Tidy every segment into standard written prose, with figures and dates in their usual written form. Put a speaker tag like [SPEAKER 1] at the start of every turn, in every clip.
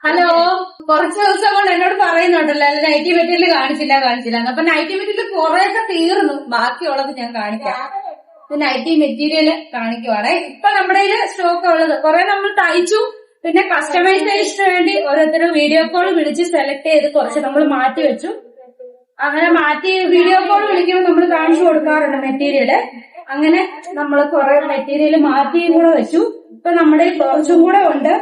[SPEAKER 1] Hello, കുറച്ച് ദിവസം കൊണ്ട് എന്നോട് പറയുന്നുണ്ടല്ലോ നൈറ്റി മെറ്റീരിയൽ കാണിച്ചില്ല. അപ്പൊ നൈറ്റി മെറ്റീരിയൽ കുറെയൊക്കെ തീർന്നു, ബാക്കിയുള്ളത് ഞാൻ കാണിക്കാം. നൈറ്റി മെറ്റീരിയൽ കാണിക്കുവാണേ. ഇപ്പൊ നമ്മുടെ കയ്യിൽ സ്റ്റോക്ക് ഉള്ളത് കുറെ നമ്മൾ തയ്ച്ചു. പിന്നെ കസ്റ്റമൈസേഷന് വേണ്ടി ഓരോരുത്തരും വീഡിയോ കോൾ വിളിച്ച് സെലക്ട് ചെയ്ത് കുറച്ച് നമ്മൾ മാറ്റി വെച്ചു. അങ്ങനെ മാറ്റി വീഡിയോ കോൾ വിളിക്കുമ്പോൾ നമ്മൾ കാണിച്ചു കൊടുക്കാറുണ്ട് മെറ്റീരിയല്. അങ്ങനെ നമ്മൾ കുറെ മെറ്റീരിയൽ മാറ്റിയും കൂടെ വെച്ചു. ഇപ്പൊ നമ്മുടെ കുറച്ചും കൂടെ ഉണ്ട്.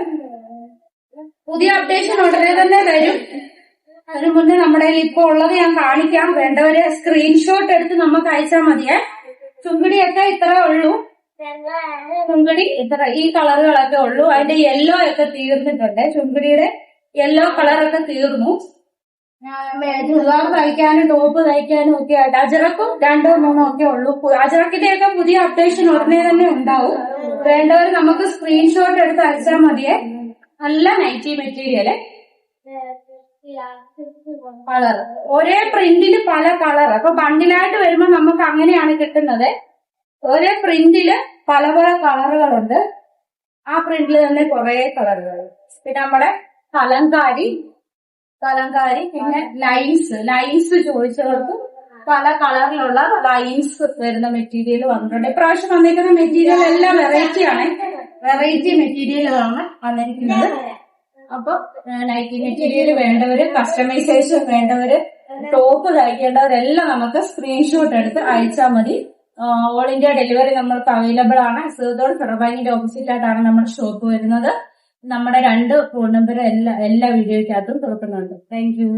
[SPEAKER 1] പുതിയ അപ്ഡേഷൻ ഉടനെ തന്നെ വരും. അതിനു മുന്നേ നമ്മുടെ ഇപ്പൊ ഉള്ളത് ഞാൻ കാണിക്കാം. വേണ്ടവര് സ്ക്രീൻഷോട്ട് എടുത്ത് നമുക്ക് അയച്ചാൽ മതിയേ. ചുങ്കിടിയൊക്കെ ഇത്ര ഉള്ളൂ. ചുങ്കിടി ഇത്ര ഈ കളറുകളൊക്കെ ഉള്ളൂ. അതിന്റെ യെല്ലോ ഒക്കെ തീർന്നിട്ടുണ്ട്. ചുങ്കിടിയുടെ യെല്ലോ കളറൊക്കെ തീർന്നു. ചുരിദാർ തയ്ക്കാനും ടോപ്പ് തയ്ക്കാനും ഒക്കെ ആയിട്ട് അജറക്കും 2 or 3 ഒക്കെ ഉള്ളൂ. അജറക്കിന്റെ ഒക്കെ പുതിയ അപ്ഡേഷൻ ഉടനെ തന്നെ ഉണ്ടാവും. വേണ്ടവർ നമുക്ക് സ്ക്രീൻഷോട്ട് എടുത്ത് അയച്ചാൽ മതിയേ. നല്ല നൈറ്റി മെറ്റീരിയല്, കളർ ഒരേ പ്രിന്റില് പല കളർ. അപ്പൊ ബണ്ടിലായിട്ട് വരുമ്പോ നമുക്ക് അങ്ങനെയാണ് കിട്ടുന്നത്. ഒരേ പ്രിന്റില് പല പല കളറുകളുണ്ട്. ആ പ്രിന്റിൽ തന്നെ കുറെ കളറുകൾ. പിന്നെ നമ്മുടെ കലങ്കാരി, പിന്നെ ലൈൻസ് ചോദിച്ചവർക്ക് പല കളറിലുള്ള ലൈൻസ് വരുന്ന മെറ്റീരിയൽ വന്നിട്ടുണ്ട്. ഇപ്രാവശ്യം വന്നിരിക്കുന്ന മെറ്റീരിയൽ എല്ലാം വെറൈറ്റി മെറ്റീരിയലുകളാണ് വന്നിരിക്കുന്നത്. അപ്പൊ നൈറ്റി മെറ്റീരിയൽ വേണ്ടവര്, കസ്റ്റമൈസേഷൻ വേണ്ടവര്, ടോപ്പ് തയ്ക്കേണ്ടവരെല്ലാം നമുക്ക് സ്ക്രീൻഷോട്ട് എടുത്ത് അയച്ചാൽ മതി. ഓൾ ഇന്ത്യ ഡെലിവറി നമ്മൾക്ക് അവൈലബിൾ ആണ്. സീതോട് ഫെഡറൽ ബാങ്കിന്റെ ഓപ്പോസിറ്റ് ആയിട്ടാണ് നമ്മുടെ ഷോപ്പ് വരുന്നത്. നമ്മുടെ 2 ഫോൺ നമ്പർ എല്ലാ വീഡിയോയ്ക്കകത്തും കൊടുക്കുന്നുണ്ട്. Thank you.